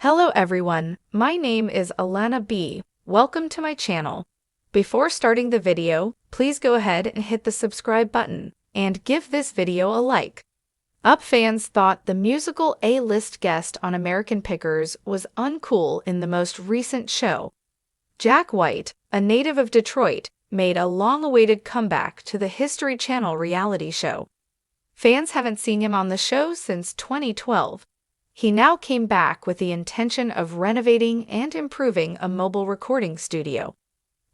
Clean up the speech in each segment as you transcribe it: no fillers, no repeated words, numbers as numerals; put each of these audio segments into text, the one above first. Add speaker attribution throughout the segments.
Speaker 1: Hello everyone, my name is Alana B. Welcome to my channel. Before starting the video, please go ahead and hit the subscribe button and give this video a like. Fans thought the musical A-list guest on American Pickers was uncool in the most recent show. Jack White, a native of Detroit, made a long-awaited comeback to the History Channel reality show. Fans haven't seen him on the show since 2012. He now came back with the intention of renovating and improving a mobile recording studio.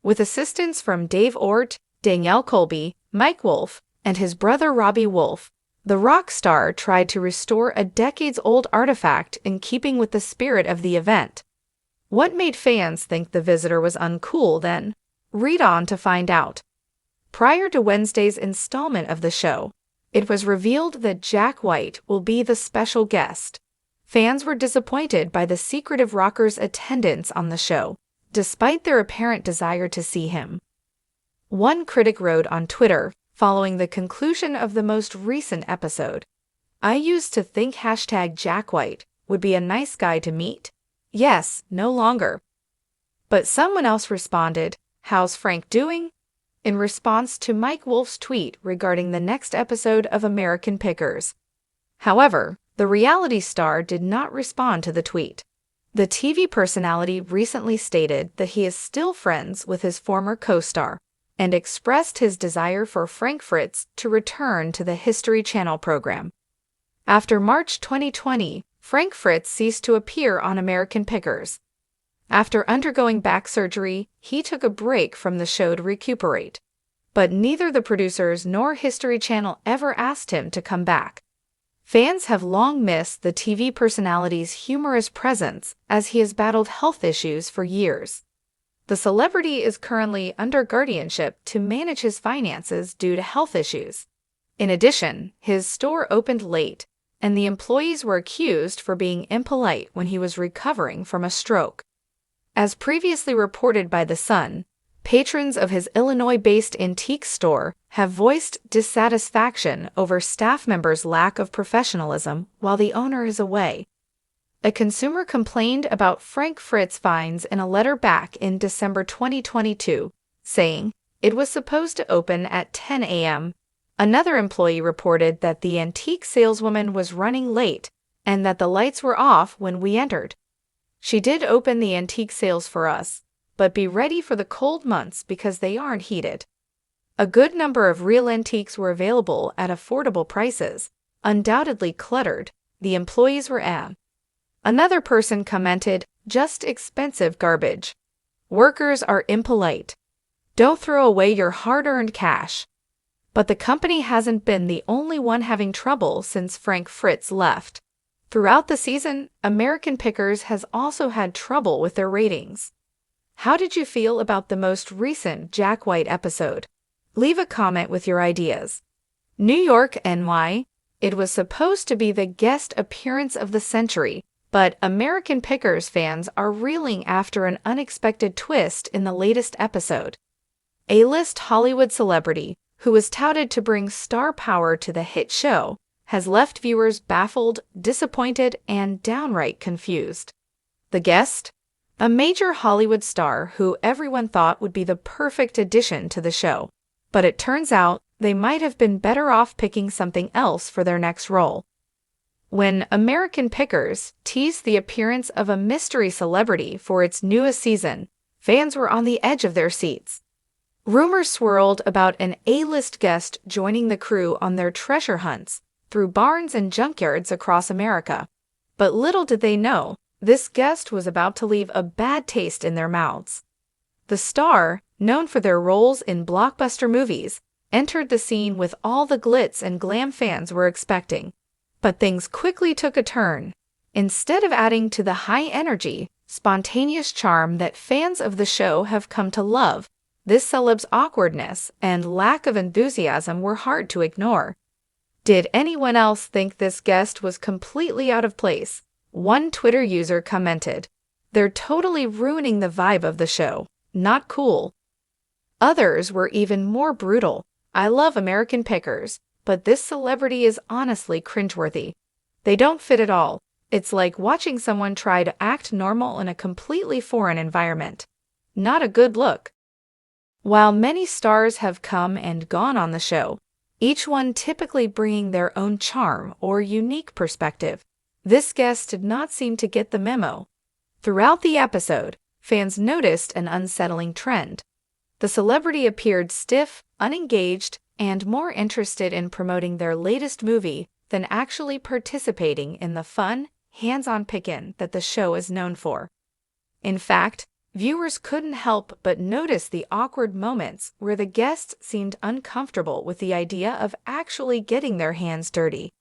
Speaker 1: With assistance from Dave Ort, Danielle Colby, Mike Wolf, and his brother Robbie Wolf, the rock star tried to restore a decades-old artifact in keeping with the spirit of the event. What made fans think the visitor was uncool then? Read on to find out. Prior to Wednesday's installment of the show, it was revealed that Jack White will be the special guest. Fans were disappointed by the secretive rocker's attendance on the show, despite their apparent desire to see him. One critic wrote on Twitter, following the conclusion of the most recent episode, "I used to think #Jack White would be a nice guy to meet. Yes, no longer." But someone else responded, "How's Frank doing?" in response to Mike Wolf's tweet regarding the next episode of American Pickers. However, the reality star did not respond to the tweet. The TV personality recently stated that he is still friends with his former co-star and expressed his desire for Fritz to return to the History Channel program. After March 2020, Fritz ceased to appear on American Pickers. After undergoing back surgery, he took a break from the show to recuperate. But neither the producers nor History Channel ever asked him to come back. Fans have long missed the TV personality's humorous presence as he has battled health issues for years. The celebrity is currently under guardianship to manage his finances due to health issues. In addition, his store opened late, and the employees were accused for being impolite when he was recovering from a stroke. As previously reported by The Sun, patrons of his Illinois-based antique store have voiced dissatisfaction over staff members' lack of professionalism while the owner is away. A consumer complained about Fritz fines in a letter back in December 2022, saying it was supposed to open at 10 a.m. Another employee reported that the antique saleswoman was running late and that the lights were off when we entered. "She did open the antique sales for us, but be ready for the cold months because they aren't heated." A good number of real antiques were available at affordable prices, undoubtedly cluttered. The employees were at. Another person commented, "Just expensive garbage. Workers are impolite. Don't throw away your hard-earned cash." But the company hasn't been the only one having trouble since Fritz left. Throughout the season, American Pickers has also had trouble with their ratings. How did you feel about the most recent Jack White episode? Leave a comment with your ideas. New York, NY. It was supposed to be the guest appearance of the century, but American Pickers fans are reeling after an unexpected twist in the latest episode. A-list Hollywood celebrity, who was touted to bring star power to the hit show, has left viewers baffled, disappointed, and downright confused. The guest? A major Hollywood star who everyone thought would be the perfect addition to the show. But it turns out they might have been better off picking something else for their next role. When American Pickers teased the appearance of a mystery celebrity for its newest season, fans were on the edge of their seats. Rumors swirled about an A-list guest joining the crew on their treasure hunts through barns and junkyards across America. But little did they know, this guest was about to leave a bad taste in their mouths. The star, known for their roles in blockbuster movies, entered the scene with all the glitz and glam fans were expecting. But things quickly took a turn. Instead of adding to the high energy, spontaneous charm that fans of the show have come to love, this celeb's awkwardness and lack of enthusiasm were hard to ignore. Did anyone else think this guest was completely out of place? One Twitter user commented, "They're totally ruining the vibe of the show. Not cool." Others were even more brutal. "I love American Pickers, but this celebrity is honestly cringeworthy. They don't fit at all. It's like watching someone try to act normal in a completely foreign environment. Not a good look. While many stars have come and gone on the show, each one typically bringing their own charm or unique perspective, this guest did not seem to get the memo. Throughout the episode, fans noticed an unsettling trend. The celebrity appeared stiff, unengaged, and more interested in promoting their latest movie than actually participating in the fun, hands-on pick-in that the show is known for. In fact, viewers couldn't help but notice the awkward moments where the guests seemed uncomfortable with the idea of actually getting their hands dirty.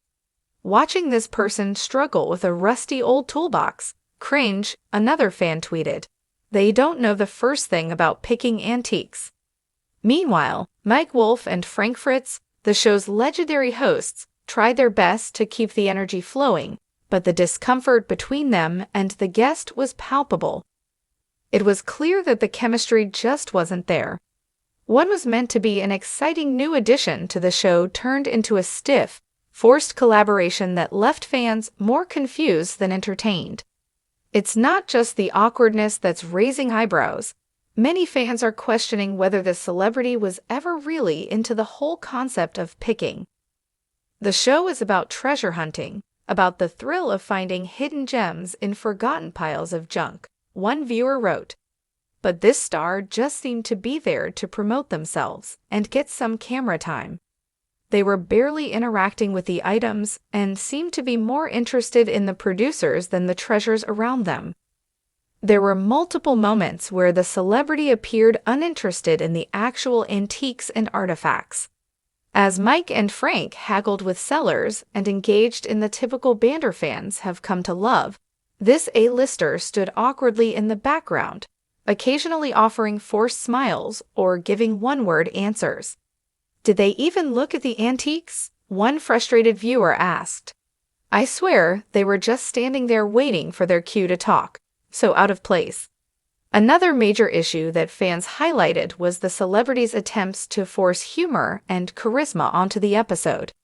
Speaker 1: Watching this person struggle with a rusty old toolbox, cringe, another fan tweeted. They don't know the first thing about picking antiques. Meanwhile, Mike Wolf and Frank Fritz, the show's legendary hosts, tried their best to keep the energy flowing, but the discomfort between them and the guest was palpable. It was clear that the chemistry just wasn't there. What was meant to be an exciting new addition to the show turned into a stiff, forced collaboration that left fans more confused than entertained. It's not just the awkwardness that's raising eyebrows. Many fans are questioning whether the celebrity was ever really into the whole concept of picking. The show is about treasure hunting, about the thrill of finding hidden gems in forgotten piles of junk, one viewer wrote. But this star just seemed to be there to promote themselves and get some camera time. They were barely interacting with the items and seemed to be more interested in the producers than the treasures around them. There were multiple moments where the celebrity appeared uninterested in the actual antiques and artifacts. As Mike and Frank haggled with sellers and engaged in the typical banter fans have come to love, this A-lister stood awkwardly in the background, occasionally offering forced smiles or giving one-word answers. Did they even look at the antiques? One frustrated viewer asked. I swear they were just standing there waiting for their cue to talk, so out of place. Another major issue that fans highlighted was the celebrities' attempts to force humor and charisma onto the episode.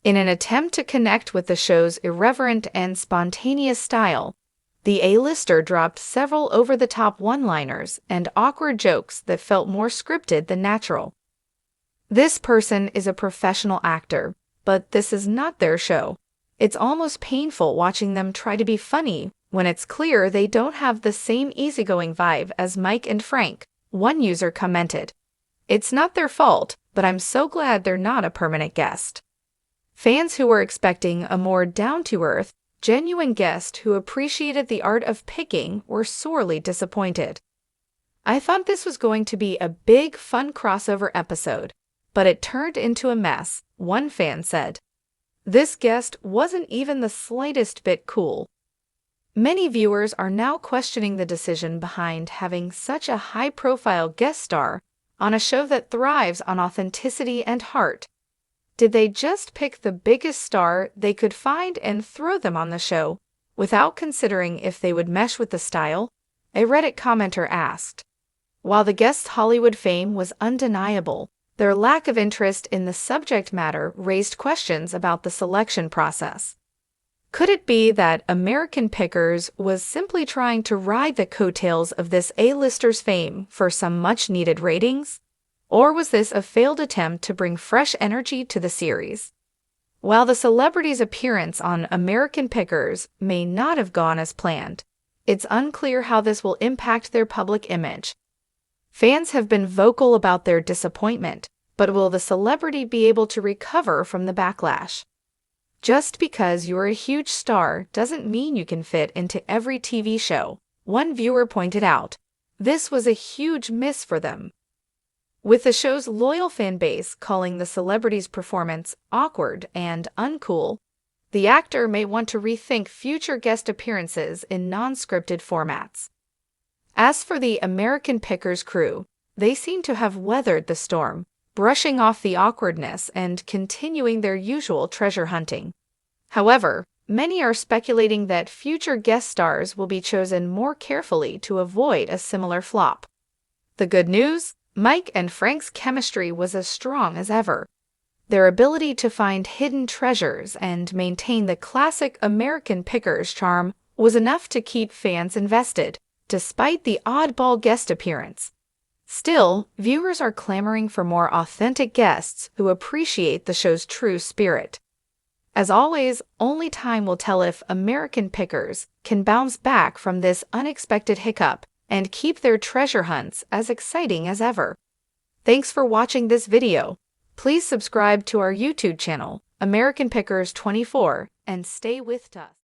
Speaker 1: In an attempt to connect with the show's irreverent and spontaneous style, the A-lister dropped several over-the-top one-liners and awkward jokes that felt more scripted than natural. This person is a professional actor, but this is not their show. It's almost painful watching them try to be funny when it's clear they don't have the same easygoing vibe as Mike and Frank, one user commented. It's not their fault, but I'm so glad they're not a permanent guest. Fans who were expecting a more down-to-earth, genuine guest who appreciated the art of picking were sorely disappointed. I thought this was going to be a big, fun crossover episode, but it turned into a mess, one fan said. This guest wasn't even the slightest bit cool. Many viewers are now questioning the decision behind having such a high-profile guest star on a show that thrives on authenticity and heart. Did they just pick the biggest star they could find and throw them on the show, without considering if they would mesh with the style? A Reddit commenter asked. While the guest's Hollywood fame was undeniable, their lack of interest in the subject matter raised questions about the selection process. Could it be that Americanpickers was simply trying to ride the coattails of this A-lister's fame for some much-needed ratings? Or was this a failed attempt to bring fresh energy to the series? While the celebrity's appearance on Americanpickers may not have gone as planned, it's unclear how this will impact their public image. Fans have been vocal about their disappointment, but will the celebrity be able to recover from the backlash? Just because you're a huge star doesn't mean you can fit into every TV show, one viewer pointed out. This was a huge miss for them. With the show's loyal fan base calling the celebrity's performance awkward and uncool, the actor may want to rethink future guest appearances in non-scripted formats. As for the Americanpickers crew, they seem to have weathered the storm, brushing off the awkwardness and continuing their usual treasure hunting. However, many are speculating that future guest stars will be chosen more carefully to avoid a similar flop. The good news? Mike and Frank's chemistry was as strong as ever. Their ability to find hidden treasures and maintain the classic American Pickers charm was enough to keep fans invested, despite the oddball guest appearance. Still, viewers are clamoring for more authentic guests who appreciate the show's true spirit. As always, only time will tell if American Pickers can bounce back from this unexpected hiccup and keep their treasure hunts as exciting as ever. Thanks for watching this video. Please subscribe to our YouTube channel, American Pickers 24, and stay with us.